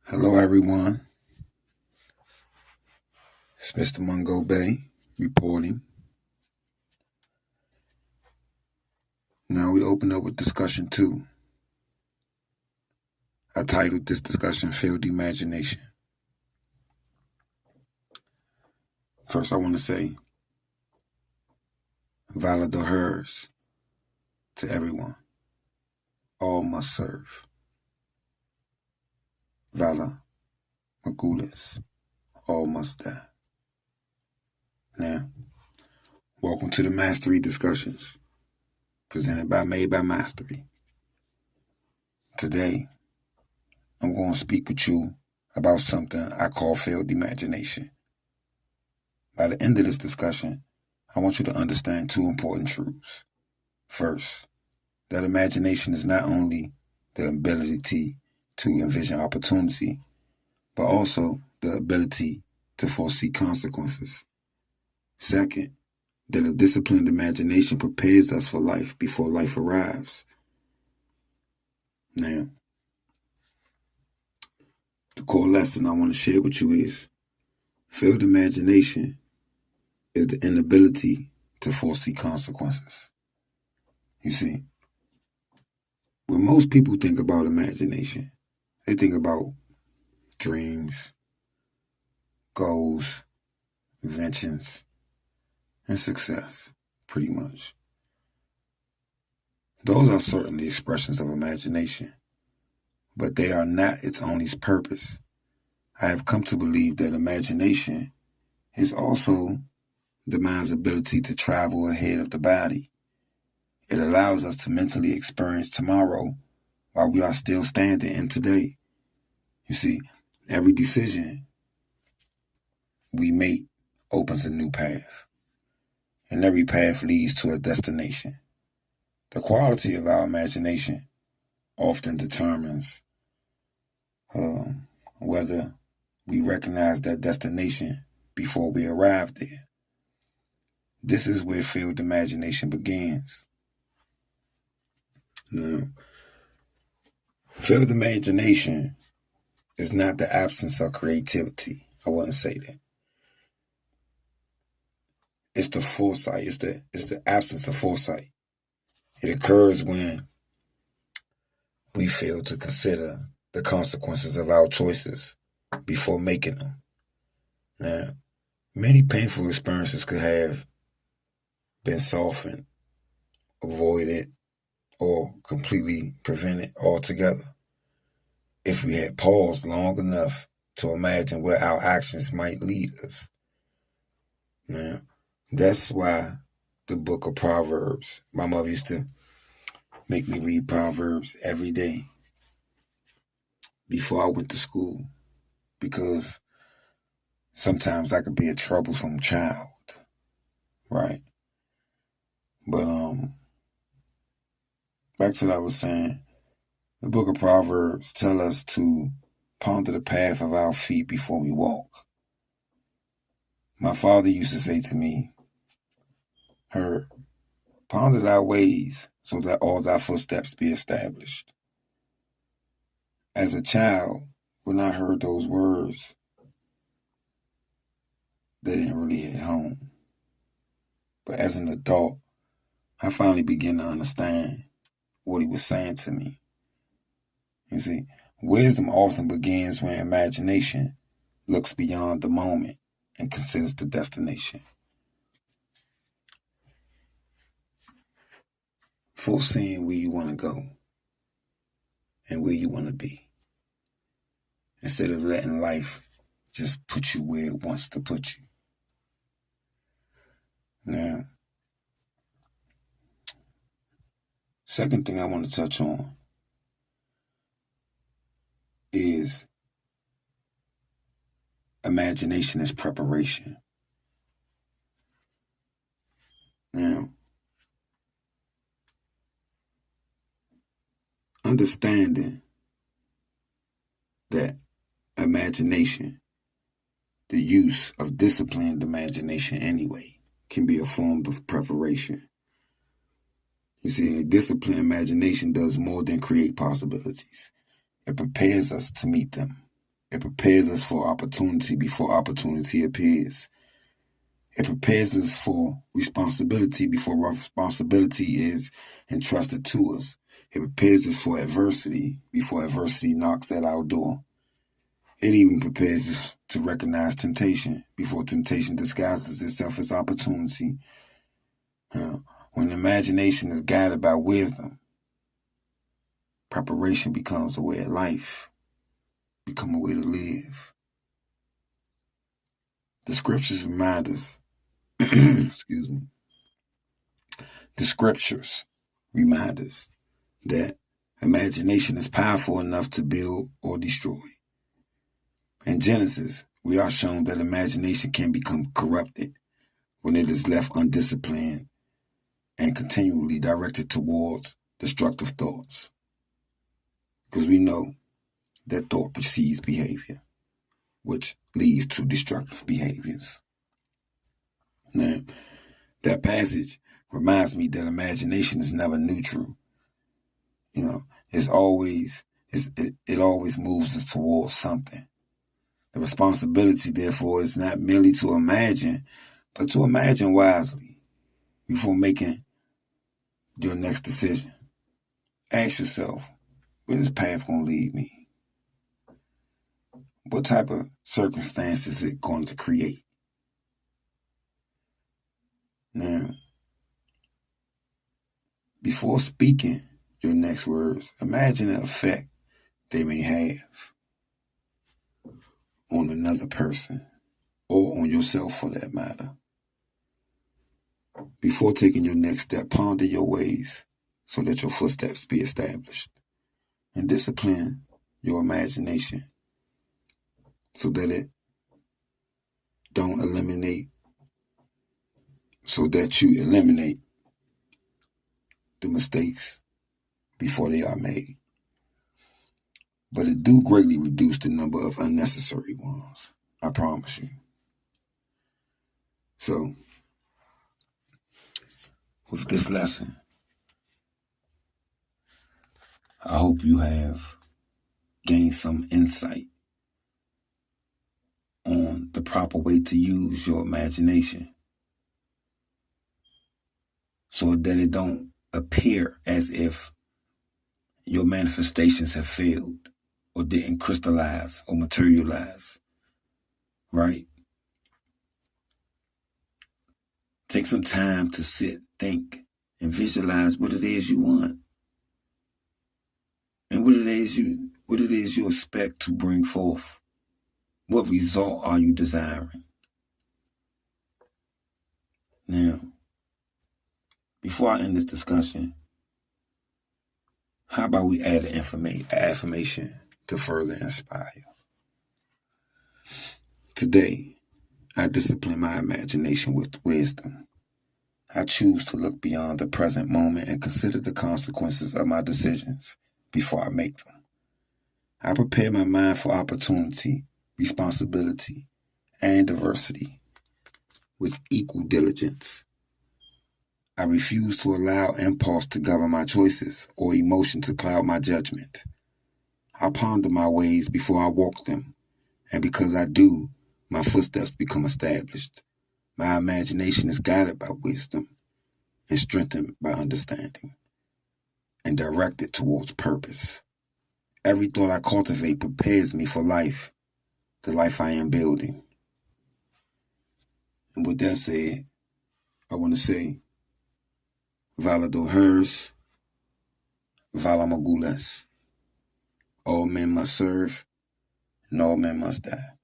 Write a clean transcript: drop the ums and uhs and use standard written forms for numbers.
Hello, everyone. It's Mr. Mungo Bay reporting. Now we open up with discussion 2. I titled this discussion Failed Imagination. First, I want to say, valid or hers to everyone. All must serve. Vala Magulis. All must die. Now, welcome to the Mastery Discussions, made by Mastery. Today, I'm going to speak with you about something I call failed imagination. By the end of this discussion, I want you to understand 2 important truths. First, that imagination is not only the ability to envision opportunity, but also the ability to foresee consequences. Second, that a disciplined imagination prepares us for life before life arrives. Now, the core lesson I want to share with you is failed imagination is the inability to foresee consequences. You see, when most people think about imagination, they think about dreams, goals, inventions, and success, pretty much. Those are certainly expressions of imagination, but they are not its only purpose. I have come to believe that imagination is also the mind's ability to travel ahead of the body. It allows us to mentally experience tomorrow while we are still standing in today. You see, every decision we make opens a new path, and every path leads to a destination. The quality of our imagination often determines whether we recognize that destination before we arrive there. This is where failed imagination begins. Now, failed imagination is not the absence of creativity. I wouldn't say that. It's the foresight. It's the absence of foresight. It occurs when we fail to consider the consequences of our choices before making them. Now, many painful experiences could have been softened, avoided, or completely prevented altogether if we had paused long enough to imagine where our actions might lead us. Now, that's why the book of Proverbs, my mother used to make me read Proverbs every day before I went to school, because sometimes I could be a troublesome child, right? But back to what I was saying, the book of Proverbs tell us to ponder the path of our feet before we walk. My father used to say to me, ponder thy ways so that all thy footsteps be established. As a child, when I heard those words, they didn't really hit home. But as an adult, I finally began to understand what he was saying to me. You see, wisdom often begins when imagination looks beyond the moment and considers the destination. Foreseeing where you want to go and where you want to be, instead of letting life just put you where it wants to put you. Now, second thing I want to touch on is imagination is preparation. Now, understanding that imagination, the use of disciplined imagination anyway, can be a form of preparation. You see, a disciplined imagination does more than create possibilities. It prepares us to meet them. It prepares us for opportunity before opportunity appears. It prepares us for responsibility before responsibility is entrusted to us. It prepares us for adversity before adversity knocks at our door. It even prepares us to recognize temptation before temptation disguises itself as opportunity. When imagination is guided by wisdom, preparation becomes a way of life, become a way to live. The scriptures remind us, excuse me, the scriptures remind us that imagination is powerful enough to build or destroy. In Genesis, we are shown that imagination can become corrupted when it is left undisciplined and continually directed towards destructive thoughts. Because we know that thought precedes behavior, which leads to destructive behaviors. Now, that passage reminds me that imagination is never neutral. It always moves us towards something. The responsibility, therefore, is not merely to imagine, but to imagine wisely before making your next decision. Ask yourself, where this path going to lead me? What type of circumstances is it going to create? Now, before speaking your next words, imagine the effect they may have on another person or on yourself for that matter. Before taking your next step, ponder your ways so that your footsteps be established. And discipline your imagination so that you eliminate the mistakes before they are made. But it do greatly reduce the number of unnecessary ones. I promise you. So, with this lesson, I hope you have gained some insight on the proper way to use your imagination so that it don't appear as if your manifestations have failed or didn't crystallize or materialize, right? Take some time to sit, think, and visualize what it is you want and what it is you expect to bring forth. What result are you desiring? Now, before I end this discussion, how about we add an affirmation to further inspire? Today, I discipline my imagination with wisdom. I choose to look beyond the present moment and consider the consequences of my decisions before I make them. I prepare my mind for opportunity, responsibility, and diversity with equal diligence. I refuse to allow impulse to govern my choices or emotion to cloud my judgment. I ponder my ways before I walk them, and because I do, my footsteps become established. My imagination is guided by wisdom and strengthened by understanding and directed towards purpose. Every thought I cultivate prepares me for life, the life I am building. And with that said, I want to say, Valado hers, Valamagulas. All men must serve, and all men must die.